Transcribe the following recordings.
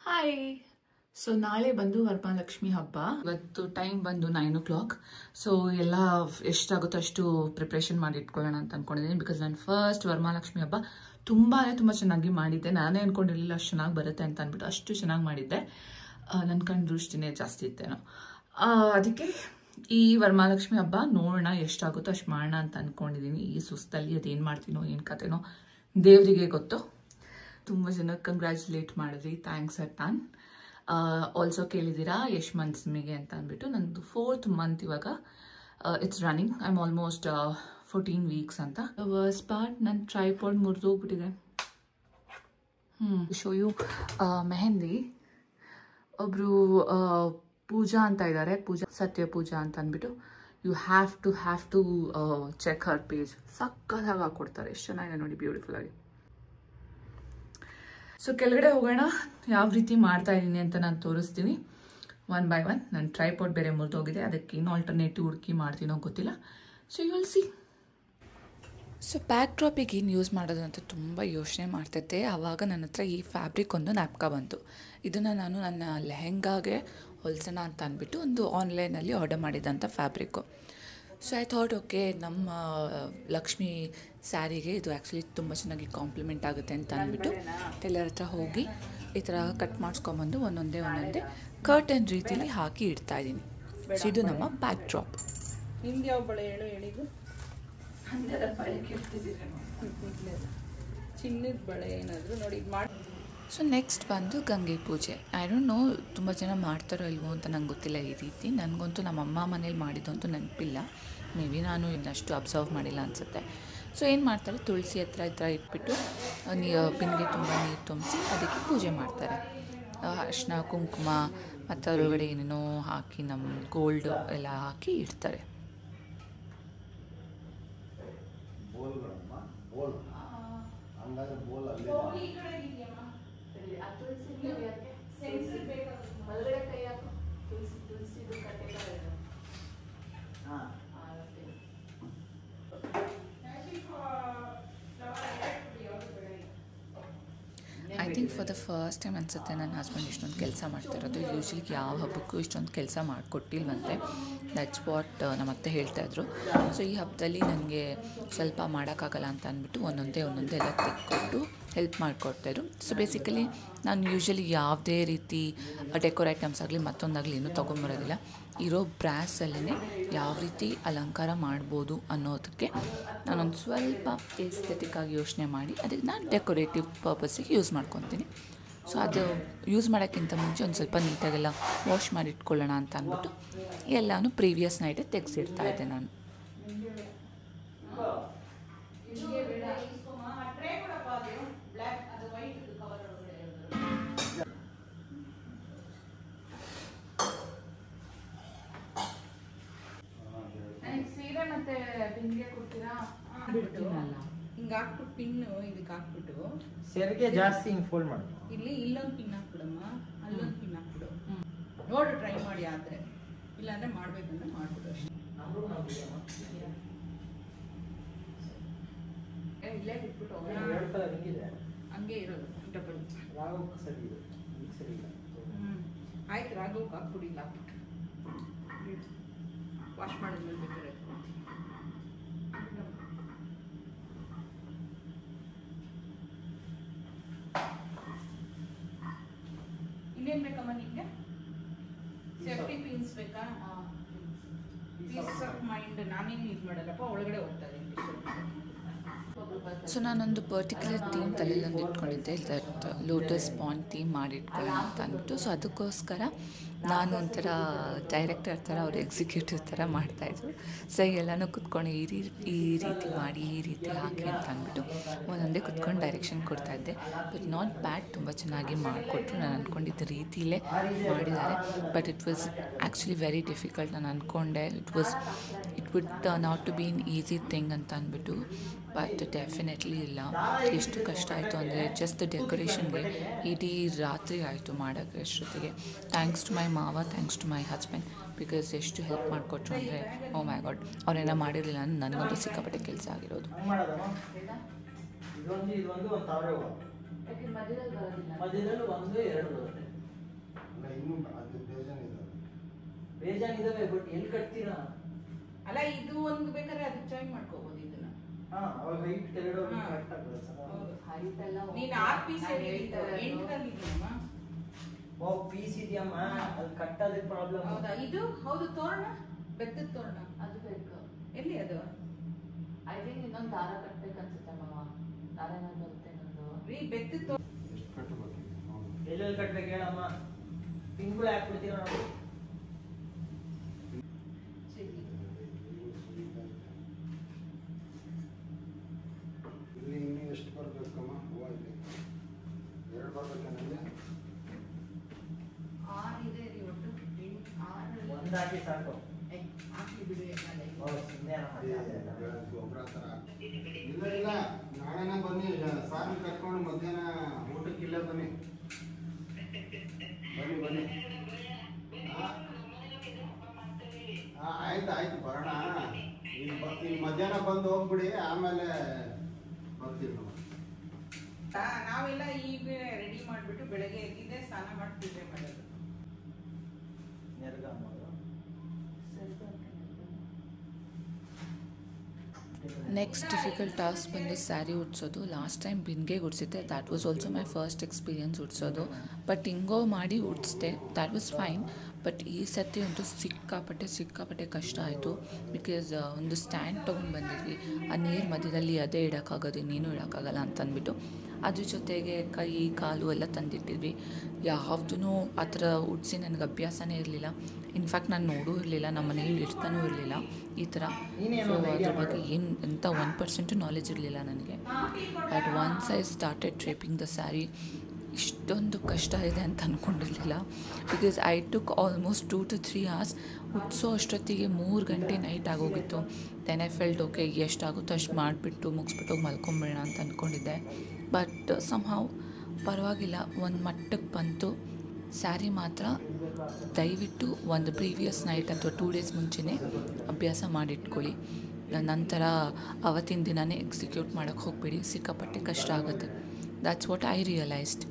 Hi. So ನಾಳೆ ಬಂದು ವರಮಹಾಲಕ್ಷ್ಮಿ ಹಬ್ಬ. ಇವತ್ತು ಟೈಮ್ ಬಂದು 9 o'clock. ಸೊ ಎಲ್ಲ ಎಷ್ಟಾಗುತ್ತೋ ಅಷ್ಟು ಪ್ರಿಪ್ರೇಷನ್ ಮಾಡಿ ಇಟ್ಕೊಳ್ಳೋಣ ಅಂತ ಅನ್ಕೊಂಡಿದ್ದೀನಿ. ಬಿಕಾಸ್ ನಾನು ಫಸ್ಟ್ ವರಮಹಾಲಕ್ಷ್ಮಿ ಹಬ್ಬ ತುಂಬ ಚೆನ್ನಾಗಿ ಮಾಡಿದ್ದೆ. ನಾನೇ ಅನ್ಕೊಂಡಿರಲಿಲ್ಲ ಅಷ್ಟು ಚೆನ್ನಾಗಿ ಬರುತ್ತೆ ಅಂತ ಅಂದ್ಬಿಟ್ಟು ಅಷ್ಟು ಚೆನ್ನಾಗಿ ಮಾಡಿದ್ದೆ. ನನ್ನ ಕಣ್ಣು ದೃಷ್ಟಿನೇ ಜಾಸ್ತಿ ಇತ್ತೇನೋ. ಅದಕ್ಕೆ ಈ ವರಮಹಾಲಕ್ಷ್ಮಿ ಹಬ್ಬ ನೋಡೋಣ ಎಷ್ಟಾಗುತ್ತೋ ಅಷ್ಟು ಮಾಡೋಣ ಅಂತ ಅಂದ್ಕೊಂಡಿದ್ದೀನಿ. ಈ ಸುಸ್ತಲ್ಲಿ ಅದೇನು ಮಾಡ್ತೀನೋ ಏನು ಕತೆನೋ ದೇವರಿಗೆ ಗೊತ್ತು. ತುಂಬ ಜನ ಕಂಗ್ರ್ಯಾಚುಲೇಟ್ ಮಾಡಿದ್ರಿ, ಥ್ಯಾಂಕ್ಸ್ ಅಟ್ ನಾನ್. ಆಲ್ಸೋ ಕೇಳಿದ್ದೀರಾ ಎಷ್ಟು ಮಂತ್ಸ್ ನಿಮಗೆ ಅಂತ ಅಂದ್ಬಿಟ್ಟು. ನಂದು 4th month ಇವಾಗ it's running. I am almost 14 weeks ಅಂತ. ವರ್ಸ್ ಪಾರ್ಟ್ ನನ್ನ ಟ್ರೈಪಾಡ್ ಮುರಿದೋಗ್ಬಿಟ್ಟಿದೆ. Show you mehndi. ಒಬ್ರು ಪೂಜಾ ಅಂತ ಇದ್ದಾರೆ, ಸತ್ಯ ಪೂಜಾ ಅಂತ ಅಂದ್ಬಿಟ್ಟು. You have to check her page. ಸಕ್ಕತ್ತಾಗಿ ಹಾಕ್ಕೊಡ್ತಾರೆ, ಎಷ್ಟು ಚೆನ್ನಾಗಿದೆ ನೋಡಿ, ಬ್ಯೂಟಿಫುಲ್ ಆಗಿ. ಸೊ ಕೆಳಗಡೆ ಹೋಗೋಣ, ಯಾವ ರೀತಿ ಮಾಡ್ತಾ ಇದ್ದೀನಿ ಅಂತ ನಾನು ತೋರಿಸ್ತೀನಿ ಒನ್ ಬೈ ಒನ್. ನನ್ನ ಟ್ರೈಪಾಡ್ ಬೇರೆ ಮುರಿದೋಗಿದೆ, ಅದಕ್ಕೆ ಇನ್ನೂ ಆಲ್ಟರ್ನೇಟಿವ್ ಹುಡುಕಿ ಮಾಡ್ತೀನೋ ಗೊತ್ತಿಲ್ಲ. So you will see. So back ಡ್ರಾಪಿಗೆ ಏನು ಯೂಸ್ ಮಾಡೋದು ಅಂತ ತುಂಬ ಯೋಚನೆ ಮಾಡ್ತಿದ್ದೆ. ಆವಾಗ ನನ್ನ ಹತ್ರ ಈ ಫ್ಯಾಬ್ರಿಕ್ ಒಂದು ನ್ಯಾಪ್ಕ ಬಂತು. ಇದನ್ನು ನಾನು ನನ್ನ ಲೆಹೆಂಗಾಗೆ ಹೊಲ್ಸೋಣ ಅಂತ ಅಂದ್ಬಿಟ್ಟು ಒಂದು ಆನ್ಲೈನಲ್ಲಿ ಆರ್ಡರ್ ಮಾಡಿದಂಥ fabric. So I thought okay, ನಮ್ಮ ಲಕ್ಷ್ಮಿ ಸ್ಯಾರಿಗೆ ಇದು ಆ್ಯಕ್ಚುಲಿ ತುಂಬ ಚೆನ್ನಾಗಿ ಕಾಂಪ್ಲಿಮೆಂಟ್ ಆಗುತ್ತೆ ಅಂತ ಅಂದ್ಬಿಟ್ಟು ಟೈಲರ್ ಹತ್ರ ಹೋಗಿ ಈ ಥರ ಕಟ್ ಮಾಡಿಸ್ಕೊಂಬಂದು ಒಂದೊಂದೇ ಕರ್ಟನ್ ರೀತಿಲಿ ಹಾಕಿ ಇಡ್ತಾ ಇದ್ದೀನಿ. ಸೊ ಇದು ನಮ್ಮ ಬ್ಯಾಕ್ ಡ್ರಾಪ್. ನಿಮ್ಗೆ ಯಾವ ಬಳೆ ಹೇಳಿದ್ದು? ಚಿನ್ನದ ಬಳೆ ಏನಾದರೂ ನೋಡಿ ಮಾಡಿ. ಸೊ ನೆಕ್ಸ್ಟ್ ಬಂದು ಗಂಗೆ ಪೂಜೆ. ಐ ಡೋಂಟ್ ನೋ ತುಂಬ ಜನ ಮಾಡ್ತಾರೋ ಇಲ್ವೋ ಅಂತ ನಂಗೆ ಗೊತ್ತಿಲ್ಲ ಈ ರೀತಿ. ನನಗಂತೂ ನಮ್ಮ ಅಮ್ಮ ಮನೇಲಿ ಮಾಡಿದಂತೂ ನೆನಪಿಲ್ಲ. ಮೇ ಬಿ ನಾನು ಇನ್ನಷ್ಟು ಅಬ್ಸರ್ವ್ ಮಾಡಿಲ್ಲ ಅನಿಸುತ್ತೆ. ಸೊ ಏನು ಮಾಡ್ತಾರೆ, ತುಳಸಿ ಹತ್ರ ಈ ಥರ ಇಟ್ಬಿಟ್ಟು ಪಿನ್ಗೆ ತುಂಬ ನೀರು ತುಂಬಿಸಿ ಅದಕ್ಕೆ ಪೂಜೆ ಮಾಡ್ತಾರೆ. ಅರಿಶಿನ ಕುಂಕುಮ ಮತ್ತು ಅದರೊಳಗಡೆ ಏನೇನೋ ಹಾಕಿ ನಮ್ಮ ಗೋಲ್ಡ್ ಎಲ್ಲ ಹಾಕಿ ಇಡ್ತಾರೆ. I think for the first time ಅನಿಸುತ್ತೆ ನನ್ನ ಹಸ್ಬೆಂಡ್ ಇಷ್ಟೊಂದು ಕೆಲಸ ಮಾಡ್ತಿರೋದು. ಯೂಶ್ವಲಿ ಯಾವ ಹಬ್ಬಕ್ಕೂ ಇಷ್ಟೊಂದು ಕೆಲಸ ಮಾಡಿಕೊಟ್ಟಿಲ್ವಂತೆ. ದಟ್ಸ್ ವಾಟ್ ನಮ್ಮ ಅತ್ತೆ ಹೇಳ್ತಾಯಿದ್ರು. ಸೊ ಈ ಹಬ್ಬದಲ್ಲಿ ನನಗೆ ಸ್ವಲ್ಪ ಮಾಡೋಕ್ಕಾಗಲ್ಲ ಅಂತ ಅಂದ್ಬಿಟ್ಟು ಒಂದೊಂದೇ ಎಲ್ಲ ತೆಗೆದುಕೊಟ್ಟು ಹೆಲ್ಪ್ ಮಾಡಿಕೊಡ್ತಾಯಿದ್ರು. ಸೊ ಬೇಸಿಕಲಿ ನಾನು ಯೂಶ್ವಲಿ ಯಾವುದೇ ರೀತಿ ಡೆಕೋರ್ ಐಟಮ್ಸ್ ಆಗಲಿ ಮತ್ತೊಂದಾಗಲಿ ಏನೂ ತೊಗೊಂಬರೋದಿಲ್ಲ. ಇರೋ ಬ್ರಾಸಲ್ಲೇ ಯಾವ ರೀತಿ ಅಲಂಕಾರ ಮಾಡ್ಬೋದು ಅನ್ನೋದಕ್ಕೆ ನಾನೊಂದು ಸ್ವಲ್ಪ ಎಸ್ಥೆಟಿಕ್ಕಾಗಿ ಯೋಚನೆ ಮಾಡಿ ಅದಕ್ಕೆ ನಾನು ಡೆಕೋರೇಟಿವ್ ಪರ್ಪಸ್ಸಿಗೆ ಯೂಸ್ ಮಾಡ್ಕೊತೀನಿ. ಸೊ ಅದು ಯೂಸ್ ಮಾಡೋಕ್ಕಿಂತ ಮುಂಚೆ ಒಂದು ಸ್ವಲ್ಪ ನೀಟಾಗೆಲ್ಲ ವಾಶ್ ಮಾಡಿ ಇಟ್ಕೊಳ್ಳೋಣ ಅಂತ ಅಂದ್ಬಿಟ್ಟು ಎಲ್ಲನೂ ಪ್ರೀವಿಯಸ್ ನೈಟೇ ತೆಗೆಸಿಡ್ತಾ ಇದ್ದೆ ನಾನು. ಹಿಂಗೆ ಹಾಕ್ಬಿಟ್ಟು ಪಿನ್ನು ಇದಕ್ಕೆ ಹಾಕ್ಬಿಟ್ಟು ಸೆರಿಗೆ ಜಾಸ್ತಿ ಹಿಂಗೆ ಫೋಲ್ಡ್ ಮಾಡು. ಇಲ್ಲೊಂದು ಪಿನ್ ಹಾಕ್ಬಿಡಮ್ಮ, ಅಲ್ಲೊಂದು ಪಿನ್ ಹಾಕ್ಬಿಡು. ನೋಡು, ಟ್ರೈ ಮಾಡಿ. ಆದರೆ ಇಲ್ಲಾಂದರೆ ಮಾಡಬೇಕಂದ್ರೆ ಮಾಡ್ಬಿಡು ಅಷ್ಟೇ. ಇಲ್ಲೇ ಬಿಟ್ಬಿಟ್ಟು ಹಂಗೆ ಇರೋದು ಡಬಲ್. ರಾಘವಕ್ಕೆ ಸರಿ ಇದೆ, ಸರಿ ಇಲ್ಲ. ಆಯ್ತು, ರಾಘವಕ್ಕೆ ಹಾಕ್ಬಿಡಿ. ಇಲ್ಲ ಹಾಕ್ಬಿಟ್ಟು ವಾಶ್ ಮಾಡಿದ್ಮೇಲೆ ಬೇಕಾದ್ರೆ ಇನ್ನೇನು ಬೇಕಮ್ಮ ನಿಮಗೆ? ಸೇಫ್ಟಿ ಪಿನ್ಸ್ ಬೇಕಾ? ಪೀಸ್ ಆಫ್ ಮೈಂಡ್ ನಾನೇನು ಯೂಸ್ ಮಾಡಲ್ಲಪ್ಪ, ಒಳಗಡೆ ಹೋಗ್ತಾ ಇದ್ದೀನಿ. ಸೊ ನಾನೊಂದು ಪರ್ಟಿಕ್ಯುಲರ್ ಥೀಮ್ ತಲೆಯಲ್ಲೊಂದು ಇಟ್ಕೊಂಡಿದ್ದೆ, ದಟ್ ಲೋಟಸ್ ಪಾಂಡ್ ಥೀಮ್ ಮಾಡಿಟ್ಕೊಳ್ಳೋಣ ಅಂತ ಅಂದ್ಬಿಟ್ಟು. ಸೊ ಅದಕ್ಕೋಸ್ಕರ ನಾನು ಒಂಥರ ಡೈರೆಕ್ಟರ್ ಥರ, ಅವ್ರು ಎಕ್ಸಿಕ್ಯೂಟಿವ್ ಥರ ಮಾಡ್ತಾಯಿದ್ರು. ಸೊ ಎಲ್ಲನೂ ಕುತ್ಕೊಂಡು ಈ ರೀತಿ ಮಾಡಿ, ಈ ರೀತಿ ಹಾಕಿ ಅಂತ ಅಂದ್ಬಿಟ್ಟು ಒಂದೊಂದೇ ಕುತ್ಕೊಂಡು ಡೈರೆಕ್ಷನ್ ಕೊಡ್ತಾಯಿದ್ದೆ. ಬಟ್ ನಾಟ್ ಬ್ಯಾಡ್, ತುಂಬ ಚೆನ್ನಾಗಿ ಮಾಡಿಕೊಟ್ರು. ನಾನು ಅಂದ್ಕೊಂಡಿದ್ದ ರೀತಿಯಲ್ಲೇ ಮಾಡಿದ್ದಾರೆ. But it was actually very difficult. ನಾನು ಅಂದ್ಕೊಂಡೆ it would turn out to be in easy thing ಅಂತ ಅಂದ್ಬಿಟ್ಟು. ಬಟ್ ಡೆಫಿನೆಟ್ಲಿ ಇಲ್ಲ. ಎಷ್ಟು ಕಷ್ಟ ಆಯಿತು ಅಂದರೆ ಜಸ್ಟ್ ಡೆಕೋರೇಷನ್ಗೆ ಇಡೀ ರಾತ್ರಿ ಆಯಿತು ಮಾಡೋಕ್ಕೆ ಅಷ್ಟೊತ್ತಿಗೆ. ಥ್ಯಾಂಕ್ಸ್ ಟು ಮೈ ಮಾವ, thanks to my husband, because ಎಷ್ಟು ಹೆಲ್ಪ್ ಮಾಡಿಕೊಟ್ರು ಅಂದರೆ ಓ ಮೈ ಗಾಡ್. ಅವರೇನೋ ಮಾಡಿರಲಿಲ್ಲ ಅಂದರೆ ನನಗಂತೂ ಸಿಕ್ಕಾಪಟ್ಟೆ ಕೆಲಸ ಆಗಿರೋದು. ಇದೊಂದು ಒಂದು ತಾವರೆ ಹೂವು ಮಧ್ಯದಲ್ಲಿ ಒಂದು ಎರಡು ಬರುತ್ತೆ. ಬೇಜಾನ್ ಇದಾವೆ ಬಟ್ ಎಲ್ಲಿ ಕಟ್ತೀರಾ? ಅಲ್ಲ ಇದು ಒಂದು ಬೇಕಾದ್ರೆ ಅದಕ್ಕೆ ಜಾಯಿನ್ ಮಾಡ್ಕೋಬಹುದು ಇದನ್ನ. ಅವಾಗ ಹೈಟ್ ಕೆಳಗಡೆ ಕರೆಕ್ಟ್ ಆಗ್ತದೆ ಸರ್. ಹೈಟ್ ಎಲ್ಲ ನೀನು 6 ಪೀಸ್ ಎಂಟರಲ್ಲಿ ಇದೆಯಮ್ಮ. ಓ ಪೀಸ್ ಇದೆಯಮ್ಮ, ಅದು ಕಟ್ಟೋದಕ್ಕೆ ಪ್ರಾಬ್ಲಮ್. ಹೌದಾ? ಇದು ಹೌದು ತೋರಣ, ಬೆತ್ತದ ತೋರಣ ಅದು ಬೇಕು. ಎಲ್ಲಿ ಅದು? ಐ ಥಿಂಕ್ ಇನ್ನೊಂದು ದಾರ ಕಟ್ಬೇಕನ್ಸುತ್ತೆ ಮಾವ. ದಾರ ಏನಾದ್ರು ಬರುತ್ತೆ ಇನ್ನೊಂದು. ರೀ ಬೆತ್ತದ ತೋರಣ ಎಲ್ಲೆಲ್ಲಿ ಕಟ್ಬೇಕು ಹೇಳಮ್ಮ? ಪಿನ್ಗಳು ಹಾಕ್ಬಿಡ್ತೀರಾ ನಾವು? ಇಲ್ಲಿ ಇನ್ನೂ ಎಷ್ಟು ಬರ್ಬೇಕಮ್ಮ? ಹೂವು ಇದೆ 2 ಬರ್ಬೇಕೇನಲ್ಲ? 6 ಇದೆ ರೀ ಒಟ್ಟು. 6 ಒಂದು ಹಾಕಿ ಸಾಕು. ಹಾಕಿ ಬಿಡು. ಗೊಬ್ಬರ ಥರ ಇಲ್ಲ ಇಲ್ಲ, ನಾಳೆನೇ ಬನ್ನಿ. ಸಾರು ಕರ್ಕೊಂಡು ಮಧ್ಯಾಹ್ನ ಊಟಕ್ಕಿಲ್ಲ ಬನ್ನಿ. ಬನ್ನಿ ಬನ್ನಿ. ಆಯ್ತು ಆಯ್ತು ಬರೋಣ. ಇಲ್ಲಿ ಮಧ್ಯಾಹ್ನ ಬಂದು ಹೋಗ್ಬಿಡಿ, ಆಮೇಲೆ ಬರ್ತೀವಿ ನಾವು. ನಾವೆಲ್ಲ ಈಗ ರೆಡಿ ಮಾಡಿಬಿಟ್ಟು ಬೆಳಗ್ಗೆ ಎದ್ದಿದ್ದೆ ಸ್ನಾನ ಮಾಡಿ ಪೂಜೆ ಮಾಡೋದು. ನೆಕ್ಸ್ಟ್ ಡಿಫಿಕಲ್ಟ್ ಟಾಸ್ಕ್ ಬಂದು ಸ್ಯಾರಿ ಉಡ್ಸೋದು. ಲಾಸ್ಟ್ ಟೈಮ್ ಬಿನ್ಗೆ ಉಡ್ಸಿದ್ದೆ, that was also my first experience ಉಡ್ಸೋದು. ಬಟ್ ಹಿಂಗೋ ಮಾಡಿ ಉಡ್ಸಿದೆ, ದ್ಯಾಟ್ ವಾಸ್ ಫೈನ್. ಬಟ್ ಈ ಸರ್ತಿ ಅಂತೂ ಸಿಕ್ಕಾಪಟ್ಟೆ ಕಷ್ಟ ಆಯಿತು. ಬಿಕಾಸ್ ಒಂದು ಸ್ಟ್ಯಾಂಡ್ ತೊಗೊಂಡು ಬಂದಿದ್ವಿ, ಆ ನೀರು ಮಧ್ಯದಲ್ಲಿ ಅದೇ ಇಡೋಕ್ಕಾಗೋದು, ಇನ್ನೇನು ಇಡೋಕ್ಕಾಗಲ್ಲ ಅಂತಂದ್ಬಿಟ್ಟು ಅದ್ರ ಜೊತೆಗೆ ಕೈ ಕಾಲು ಎಲ್ಲ ತಂದಿಟ್ಟಿದ್ವಿ. ಯಾವುದೂ ಆ ಥರ ಉಡಿಸಿ ನನಗೆ ಅಭ್ಯಾಸನೇ ಇರಲಿಲ್ಲ. ಇನ್ಫ್ಯಾಕ್ಟ್ ನಾನು ನೋಡೂ ಇರಲಿಲ್ಲ, ನಮ್ಮ ಮನೇಲಿ ಇರ್ತಾನೂ ಇರಲಿಲ್ಲ ಈ ಥರ. ಸೊ ಅದ್ರ ಬಗ್ಗೆ ಎಂಥ 1% ನಾಲೆಜ್ ಇರಲಿಲ್ಲ ನನಗೆ. But once I started draping the sari, ಇಷ್ಟೊಂದು ಕಷ್ಟ ಇದೆ ಅಂತ ಅಂದ್ಕೊಂಡಿರಲಿಲ್ಲ. Because I took almost 2 to 3 hours. ಉಡ್ಸೋ ಅಷ್ಟೊತ್ತಿಗೆ 3 ಗಂಟೆ ನೈಟ್ ಆಗೋಗಿತ್ತು. ದೆನ್ ಐ ಫೆಲ್ಟ್ ಓಕೆ, ಎಷ್ಟಾಗುತ್ತೋ ಅಷ್ಟು ಮಾಡಿಬಿಟ್ಟು ಮುಗಿಸ್ಬಿಟ್ಟು ಮಲ್ಕೊಂಬೇಡ ಅಂತ ಅಂದ್ಕೊಂಡಿದ್ದೆ. ಬಟ್ ಸಮ್ಹೌ ಪರವಾಗಿಲ್ಲ, ಒಂದು ಮಟ್ಟಕ್ಕೆ ಬಂತು. ಸ್ಯಾರಿ ಮಾತ್ರ ದಯವಿಟ್ಟು ಒಂದು ಪ್ರೀವಿಯಸ್ ನೈಟ್ ಅಥವಾ 2 days ಮುಂಚೆನೇ ಅಭ್ಯಾಸ ಮಾಡಿಟ್ಕೊಳ್ಳಿ. ನಂತರ ಅವತ್ತಿನ ದಿನವೇ ಎಕ್ಸಿಕ್ಯೂಟ್ ಮಾಡೋಕ್ಕೆ ಹೋಗಬೇಡಿ, ಸಿಕ್ಕಾಪಟ್ಟೆ ಕಷ್ಟ ಆಗುತ್ತೆ. That's what I realised.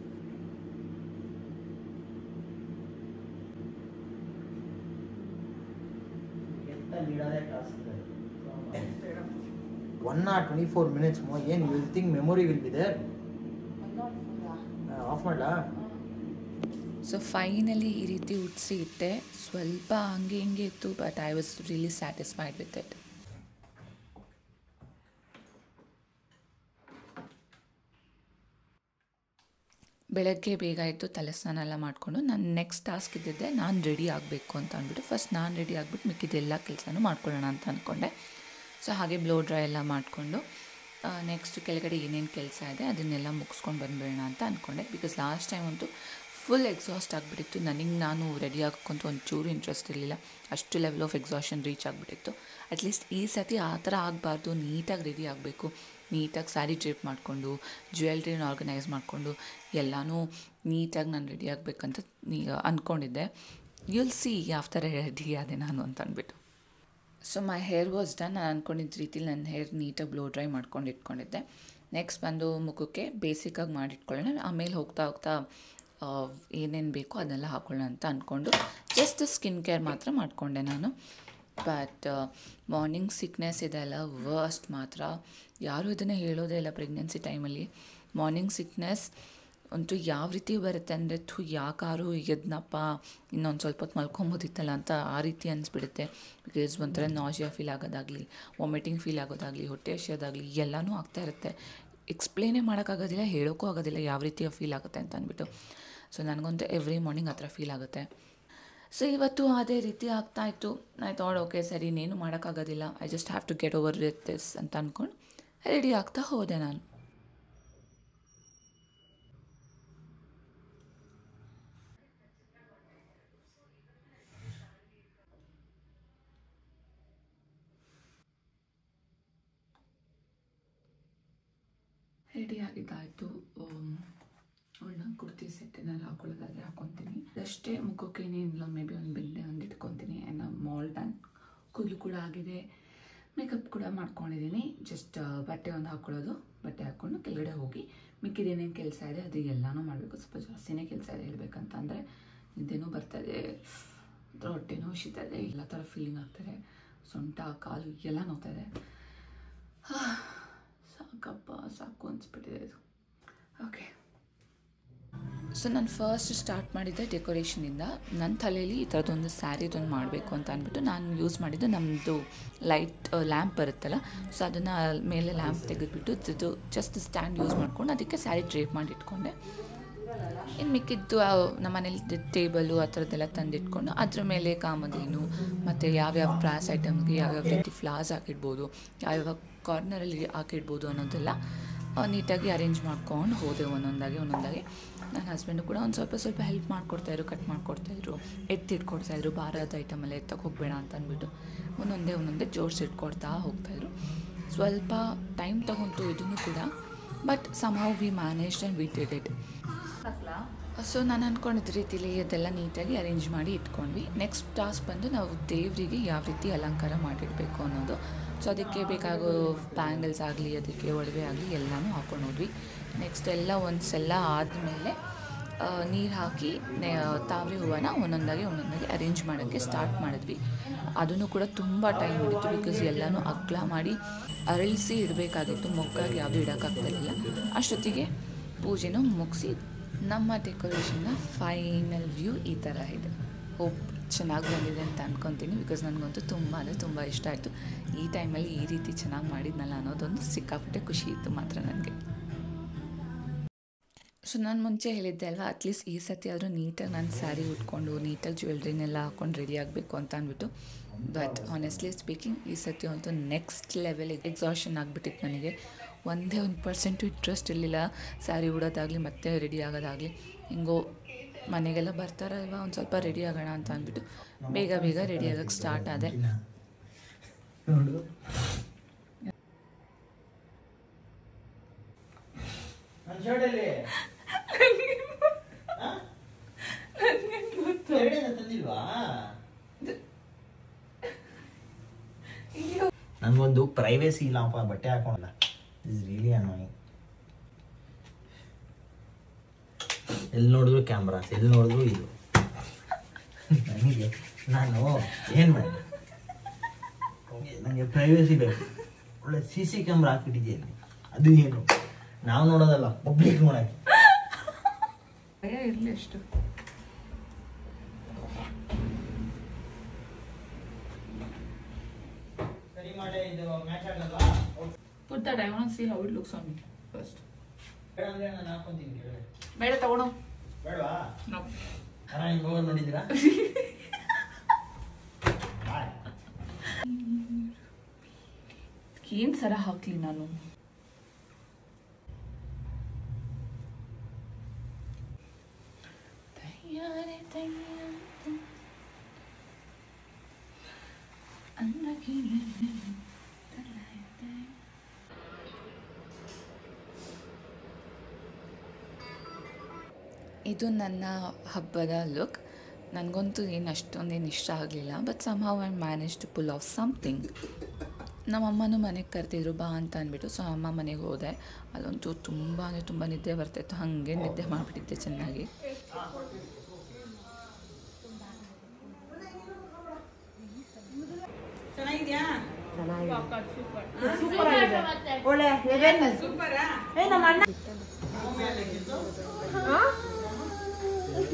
One hour 24 minutes more. You will think memory will be there. Off ಮಾಡಲಾ? ಸೊ ಫೈನಲಿ ಈ ರೀತಿ ಉಡಿಸಿ ಇಟ್ಟೆ. ಸ್ವಲ್ಪ ಹಂಗೆ ಹಿಂಗೆ ಇತ್ತು, but I was really satisfied with it. ಬೆಳಗ್ಗೆ ಬೇಗ ಆಯಿತು, ತಲೆ ಸ್ನಾನ ಎಲ್ಲ ಮಾಡಿಕೊಂಡು ನಾನು ನೆಕ್ಸ್ಟ್ ಟಾಸ್ಕ್ ಇದ್ದಿದ್ದೆ, ನಾನು ರೆಡಿ ಆಗಬೇಕು ಅಂತ ಅಂದ್ಬಿಟ್ಟು ಫಸ್ಟ್ ನಾನು ರೆಡಿ ಆಗಿಬಿಟ್ಟು ಮಿಕ್ಕಿದ್ದೆಲ್ಲ ಕೆಲಸನೂ ಮಾಡ್ಕೊಳ್ಳೋಣ ಅಂತ ಅಂದ್ಕೊಂಡೆ. ಸೊ ಹಾಗೆ ಬ್ಲೋ ಡ್ರೈ ಎಲ್ಲ ಮಾಡಿಕೊಂಡು ನೆಕ್ಸ್ಟ್ ಕೆಳಗಡೆ ಏನೇನು ಕೆಲಸ ಇದೆ ಅದನ್ನೆಲ್ಲ ಮುಗಿಸ್ಕೊಂಡು ಬಂದ್ಬಿಡೋಣ ಅಂತ ಅಂದ್ಕೊಂಡೆ. ಬಿಕಾಸ್ ಲಾಸ್ಟ್ ಟೈಮ್ ಅಂತೂ ಫುಲ್ ಎಕ್ಸಾಸ್ಟ್ ಆಗಿಬಿಟ್ಟಿತ್ತು. ನಾನು ರೆಡಿ ಆಗೋಕ್ಕಂತೂ ಒಂಚೂರು ಇಂಟ್ರೆಸ್ಟ್ ಇರಲಿಲ್ಲ, ಅಷ್ಟು ಲೆವೆಲ್ ಆಫ್ ಎಕ್ಸಾಷನ್ ರೀಚ್ ಆಗಿಬಿಟ್ಟಿತ್ತು. ಅಟ್ಲೀಸ್ಟ್ ಈ ಸತಿ ಆ ಥರ ಆಗಬಾರ್ದು, ನೀಟಾಗಿ ರೆಡಿ ಆಗಬೇಕು. ನೀಟಾಗಿ ಸ್ಯಾರಿ ಡ್ರೇಪ್ ಮಾಡಿಕೊಂಡು ಜ್ಯುವೆಲ್ರಿನ ಆರ್ಗನೈಸ್ ಮಾಡಿಕೊಂಡು ಎಲ್ಲನೂ ನೀಟಾಗಿ ನಾನು ರೆಡಿ ಆಗಬೇಕಂತ ಅಂದ್ಕೊಂಡಿದ್ದೆ. ಯುಲ್ ಸಿ ಯಾವ ಥರ ರೆಡಿ ಆದೆ ನಾನು ಅಂತ ಅಂದ್ಬಿಟ್ಟು. So my hair was done. ನಾನು ಅಂದ್ಕೊಂಡಿದ್ದ ರೀತಿಲಿ ನನ್ನ ಹೇರ್ ನೀಟಾಗಿ ಬ್ಲೋ ಡ್ರೈ ಮಾಡ್ಕೊಂಡು ಇಟ್ಕೊಂಡಿದ್ದೆ. ನೆಕ್ಸ್ಟ್ ಬಂದು ಮುಖಕ್ಕೆ ಬೇಸಿಕಾಗಿ ಮಾಡಿಟ್ಕೊಳ್ಳೋಣ, ಆಮೇಲೆ ಹೋಗ್ತಾ ಏನೇನು ಬೇಕೋ ಅದನ್ನೆಲ್ಲ ಹಾಕೊಳ್ಳೋಣ ಅಂತ ಅಂದ್ಕೊಂಡು ಜಸ್ಟ್ ಸ್ಕಿನ್ ಕೇರ್ ಮಾತ್ರ ಮಾಡಿಕೊಂಡೆ ನಾನು. ಬಟ್ ಮಾರ್ನಿಂಗ್ ಸಿಕ್ನೆಸ್ ಇದೆಲ್ಲ ವರ್ಸ್ಟ್ ಮಾತ್ರ. ಯಾರೂ ಇದನ್ನು ಹೇಳೋದೇ ಇಲ್ಲ ಪ್ರೆಗ್ನೆನ್ಸಿ ಟೈಮಲ್ಲಿ. ಮಾರ್ನಿಂಗ್ ಸಿಕ್ನೆಸ್ ಅಂತೂ ಯಾವ ರೀತಿ ಬರುತ್ತೆ ಅಂದರೆ, ಯಾಕಾರು ಎದ್ನಪ್ಪ ಇನ್ನೊಂದು ಸ್ವಲ್ಪ ಹೊತ್ತು ಮಲ್ಕೊಂಬೋದಿತ್ತಲ್ಲ ಅಂತ ಆ ರೀತಿ ಅನಿಸ್ಬಿಡುತ್ತೆ. ಬಿಕಾಸ್ ಒಂಥರ ನಾಶಿಯಾ ಫೀಲ್ ಆಗೋದಾಗಲಿ, ವಾಮಿಟಿಂಗ್ ಫೀಲ್ ಆಗೋದಾಗಲಿ, ಹೊಟ್ಟೆ ಹಸಿಯೋದಾಗಲಿ ಎಲ್ಲನೂ ಆಗ್ತಾಯಿರುತ್ತೆ. ಎಕ್ಸ್ಪ್ಲೇನೇ ಮಾಡೋಕ್ಕಾಗೋದಿಲ್ಲ, ಹೇಳೋಕ್ಕೂ ಆಗೋದಿಲ್ಲ ಯಾವ ರೀತಿಯ ಫೀಲ್ ಆಗುತ್ತೆ ಅಂತ ಅಂದ್ಬಿಟ್ಟು. ಸೊ ನನಗಂತೂ ಎವ್ರಿ ಮಾರ್ನಿಂಗ್ ಆ ಥರ ಫೀಲ್ ಆಗುತ್ತೆ. ಸೊ ಇವತ್ತು ಅದೇ ರೀತಿ ಆಗ್ತಾಯಿತ್ತು. ಐ ಥಾಟ್ ಓಕೆ ಸರಿ, ಇನ್ನೇನು ಮಾಡೋಕ್ಕಾಗೋದಿಲ್ಲ, I just have to get over with this ಅಂತ ಅಂದ್ಕೊಂಡು ರೆಡಿ ಆಗ್ತಾ ಹೋದೆ ನಾನು. ರೆಡಿ ಆಗಿದ್ದಾಯಿತು. ಒಳ್ಳೆ ಕುರ್ತಿ ಸೆಟ್ ಏನಾದ್ರು ಹಾಕೊಳ್ಳೋದಾದರೆ ಹಾಕ್ಕೊತೀನಿ. ಅಷ್ಟೇ, ಮುಖಕ್ಕೆ ಏನೇನಿಲ್ಲ, ಮೇ ಬಿ ಒಂದು ಬಿಂದೆ ಒಂದು ಇಟ್ಕೊತೀನಿ. And mall done. ಕೂದಲು ಕೂಡ ಆಗಿದೆ, ಮೇಕಪ್ ಕೂಡ ಮಾಡ್ಕೊಂಡಿದ್ದೀನಿ. ಜಸ್ಟ್ ಬಟ್ಟೆ ಒಂದು ಹಾಕ್ಕೊಳ್ಳೋದು, ಬಟ್ಟೆ ಹಾಕ್ಕೊಂಡು ಕೆಳಗಡೆ ಹೋಗಿ ಮಿಕ್ಕಿದೇನೇನು ಕೆಲಸ ಇದೆ ಅದು ಎಲ್ಲನೂ ಮಾಡಬೇಕು. ಸ್ವಲ್ಪ ಜಾಸ್ತಿನೇ ಕೆಲಸ ಇದೆ ಹೇಳ್ಬೇಕಂತ ಅಂದರೆ. ನಿದ್ದೆನೂ ಬರ್ತಾಯಿದೆ, ಒಂಥರ ಹೊಟ್ಟೆ ನೋಯ್ತಾ ಇದೆ, ಎಲ್ಲ ಥರ ಫೀಲಿಂಗ್ ಆಗ್ತಾಯಿದೆ. ಸೊಂಟ ಕಾಲು ಎಲ್ಲ ನೋವ್ತಾ ಇದೆ. ಸಾಕಪ್ಪ ಸಾಕು ಅನಿಸ್ಬಿಟ್ಟಿದೆ ಇದು. ಓಕೆ, ಸೊ ನಾನು ಫಸ್ಟ್ ಸ್ಟಾರ್ಟ್ ಮಾಡಿದ್ದೆ ಡೆಕೋರೇಷನಿಂದ. ನನ್ನ ತಲೆಯಲ್ಲಿ ಈ ಥರದೊಂದು ಸ್ಯಾರಿದೊಂದು ಮಾಡಬೇಕು ಅಂತ ಅಂದ್ಬಿಟ್ಟು ನಾನು ಯೂಸ್ ಮಾಡಿದ್ದು ನಮ್ಮದು ಲೈಟ್ ಲ್ಯಾಂಪ್ ಬರುತ್ತಲ್ಲ, ಸೊ ಅದನ್ನು ಮೇಲೆ ಲ್ಯಾಂಪ್ ತೆಗೆದುಬಿಟ್ಟು ಇದು ಜಸ್ಟ್ ಸ್ಟ್ಯಾಂಡ್ ಯೂಸ್ ಮಾಡ್ಕೊಂಡು ಅದಕ್ಕೆ ಸ್ಯಾರಿ ಡ್ರೇಪ್ ಮಾಡಿ ಇಟ್ಕೊಂಡೆ. ಇನ್ನು ಮಿಕ್ಕಿದ್ದು ನಮ್ಮ ಮನೇಲಿ ಟೇಬಲು ಆ ಥರದ್ದೆಲ್ಲ ತಂದಿಟ್ಕೊಂಡು ಅದ್ರ ಮೇಲೆ ಕಾಮಧೇನು ಮತ್ತು ಯಾವ್ಯಾವ ಬ್ರಾಸ್ ಐಟಮ್ಸ್ಗೆ ಯಾವ್ಯಾವ ರೀತಿ ಫ್ಲಾಸ್ ಹಾಕಿಡ್ಬೋದು, ಯಾವ್ಯಾವ ಕಾರ್ನರಲ್ಲಿ ಹಾಕಿಡ್ಬೋದು ಅನ್ನೋದೆಲ್ಲ ನೀಟಾಗಿ ಅರೇಂಜ್ ಮಾಡ್ಕೊಂಡು ಹೋದೆ ಒಂದೊಂದಾಗಿ. ನನ್ನ ಹಸ್ಬೆಂಡು ಕೂಡ ಒಂದು ಸ್ವಲ್ಪ ಹೆಲ್ಪ್ ಮಾಡಿಕೊಡ್ತಾಯಿದ್ರು, ಕಟ್ ಮಾಡಿಕೊಡ್ತಾಯಿದ್ರು, ಎತ್ತಿಟ್ಕೊಡ್ತಾಯಿದ್ರು. ಭಾರದ ಐಟಮೆಲ್ಲ ಎತ್ತಕ್ಕೆ ಹೋಗಬೇಡ ಅಂತ ಅಂದ್ಬಿಟ್ಟು ಒಂದೊಂದೇ ಜೋಡಿಸಿಟ್ಕೊಡ್ತಾ ಹೋಗ್ತಾಯಿದ್ರು. ಸ್ವಲ್ಪ ಟೈಮ್ ತಗೊಂತು ಇದನ್ನು ಕೂಡ, but somehow we managed and we did it. So ನಾನು ಅಂದ್ಕೊಂಡಿದ್ದ ರೀತಿಲಿ ಅದೆಲ್ಲ ನೀಟಾಗಿ ಅರೇಂಜ್ ಮಾಡಿ ಇಟ್ಕೊಂಡ್ವಿ. ನೆಕ್ಸ್ಟ್ ಟಾಸ್ಕ್ ಬಂದು ನಾವು ದೇವರಿಗೆ ಯಾವ ರೀತಿ ಅಲಂಕಾರ ಮಾಡಿಡಬೇಕು ಅನ್ನೋದು. ಸೊ ಅದಕ್ಕೆ ಬೇಕಾಗೋ ಬ್ಯಾಂಗಲ್ಸ್ ಆಗಲಿ, ಅದಕ್ಕೆ ಒಡವೆ ಆಗಲಿ ಎಲ್ಲನೂ ಹಾಕೊಂಡು ಹೋದ್ವಿ. ನೆಕ್ಸ್ಟ್ ಎಲ್ಲ ಒಂದ್ಸಲ ಆದಮೇಲೆ ನೀರು ಹಾಕಿ ತಾವರೆ ಹೂವನ್ನ ಒಂದೊಂದಾಗಿ ಅರೇಂಜ್ ಮಾಡೋಕ್ಕೆ ಸ್ಟಾರ್ಟ್ ಮಾಡಿದ್ವಿ. ಅದನ್ನು ಕೂಡ ತುಂಬ ಟೈಮ್ ಹಿಡಿತು, ಬಿಕಾಸ್ ಎಲ್ಲನೂ ಅಗ್ಲ ಮಾಡಿ ಅರಳಿಸಿ ಇಡಬೇಕಾಗಿತ್ತು. ಮೊಗ್ಗಾಗಿ ಯಾವುದು ಇಡೋಕ್ಕಾಗ್ತಿರಲಿಲ್ಲ. ಅಷ್ಟೊತ್ತಿಗೆ ಪೂಜೆನೂ ಮುಗಿಸಿ ನಮ್ಮ ಡೆಕೋರೇಷನ್ನ ಫೈನಲ್ ವ್ಯೂ ಈ ಥರ ಇದೆ. ಹೋಪ್ ಚೆನ್ನಾಗಿ ಬಂದಿದೆ ಅಂತ ಅಂದ್ಕೊತೀನಿ, ಬಿಕಾಸ್ ನನಗಂತೂ ತುಂಬ ಇಷ್ಟ ಆಯಿತು. ಈ ಟೈಮಲ್ಲಿ ಈ ರೀತಿ ಚೆನ್ನಾಗಿ ಮಾಡಿದ್ನಲ್ಲ ಅನ್ನೋದೊಂದು ಸಿಕ್ಕಾಪಟ್ಟೆ ಖುಷಿ ಇತ್ತು ಮಾತ್ರ ನನಗೆ. ಸೊ ನಾನು ಮುಂಚೆ ಹೇಳಿದ್ದೆ ಅಲ್ವಾ, ಅಟ್ಲೀಸ್ಟ್ ಈ ಸತಿ ಆದರೂ ನೀಟಾಗಿ ನಾನು ಸ್ಯಾರಿ ಉಟ್ಕೊಂಡು ನೀಟಾಗಿ ಜ್ಯುವೆಲ್ರಿನೆಲ್ಲ ಹಾಕ್ಕೊಂಡು ರೆಡಿ ಆಗಬೇಕು ಅಂತ ಅಂದ್ಬಿಟ್ಟು. ಬಟ್ ಆನೆಸ್ಟ್ಲಿ ಸ್ಪೀಕಿಂಗ್ ಈ ಸತಿ ಅಂತೂ ನೆಕ್ಸ್ಟ್ ಲೆವೆಲ್ ಎಕ್ಸಾಷನ್ ಆಗಿಬಿಟ್ಟಿತ್ತು ನನಗೆ. 1% ಇಂಟ್ರೆಸ್ಟ್ ಇರಲಿಲ್ಲ ಸ್ಯಾರಿ ಉಡೋದಾಗಲಿ ಮತ್ತು ರೆಡಿ ಆಗೋದಾಗಲಿ. ಹಿಂಗೋ ಮನೆಗೆಲ್ಲ ಬರ್ತಾರಲ್ವ, ಒಂದು ಸ್ವಲ್ಪ ರೆಡಿ ಆಗೋಣ ಅಂತ ಅಂದ್ಬಿಟ್ಟು ಬೇಗ ರೆಡಿ ಆಗೋಕ್ಕೆ ಸ್ಟಾರ್ಟ್ ಆದೆ. ನನಗೊಂದು ಪ್ರೈವೇಸಿ ಇಲ್ಲಪ್ಪ, ಬಟ್ಟೆ ಹಾಕೋಣ. Is really annoying. ಎಲ್ಲಿ ನೋಡಿದ್ರು ಕ್ಯಾಮ್ರಾಸ್, ಎಲ್ಲಿ ನೋಡಿದ್ರು ಇದು. ನನಗೆ ನಾನು ಏನು ಮಾಡಿ, ನನಗೆ ಪ್ರೈವೇಸಿ ಬೇಕು. ಒಳ್ಳೆ CC ಕ್ಯಾಮ್ರಾ ಹಾಕ್ಬಿಟ್ಟಿದ್ದೀನಿ. ಅದು ಏನು ನಾವು ನೋಡೋದಲ್ಲ, ಪಬ್ಲಿಕ್ ನೋಡೋಕ್ಕೆ ಭಯ ಇರಲಿ ಅಷ್ಟು. ಸರಿ ಮಾಡಿ, ಇದು ಮ್ಯಾಚ್ ಆಗಲ್ಲ. Put that, I want to see how it looks on me first. ಬೇಡ ಅಂದ್ರೆ ನಾನು ಹಾಕೊಂತೀನಿ. ಬೇಡ ತಗೊಳ್ಳೋ. ಬೇಡವಾ? ನೋ. ಹಿಂಗೆ ಹೋಗೋದು ನೋಡಿದ್ದೀರಾ? ಏನು ಸರ ಹಾಕ್ಲಿ ನಾನು? ಇದು ನನ್ನ ಹಬ್ಬದ ಲುಕ್. ನನಗಂತೂ ಅಷ್ಟೊಂದೇನು ಇಷ್ಟ ಆಗಲಿಲ್ಲ, but somehow I managed to pull off something. ನಮ್ಮಮ್ಮನೂ ಮನೆಗೆ ಕರೆದಿದ್ರು ಬಾ ಅಂತ ಅಂದ್ಬಿಟ್ಟು. ಸೊ ಅಮ್ಮ ಮನೆಗೆ ಹೋದೆ. ಅಲ್ಲಂತೂ ತುಂಬ ನಿದ್ದೆ ಬರ್ತಾಯಿತ್ತು. ಹಾಗೆ ನಿದ್ದೆ ಮಾಡಿಬಿಟ್ಟಿದ್ದೆ ಚೆನ್ನಾಗಿ. ಚೆನ್ನಾಗಿದ್ಯಾ?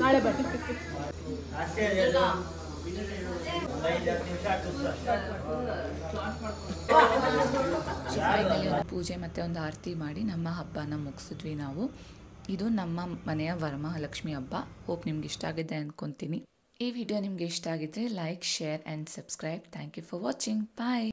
ನಾಳೆ ಬರ್ತೀನಿ. ಫೈನಲಿ ಒಂದು ಪೂಜೆ ಮತ್ತು ಒಂದು ಆರತಿ ಮಾಡಿ ನಮ್ಮ ಹಬ್ಬನ ಮುಗಿಸಿದ್ವಿ ನಾವು. ಇದು ನಮ್ಮ ಮನೆಯ ವರಮಹಾಲಕ್ಷ್ಮಿ ಹಬ್ಬ. ಹೋಪ್ ನಿಮ್ಗೆ ಇಷ್ಟ ಆಗಿದೆ ಅಂದ್ಕೊತೀನಿ. ಈ ವಿಡಿಯೋ ನಿಮಗೆ ಇಷ್ಟ ಆಗಿದ್ರೆ like, share and subscribe. Thank you for watching. Bye.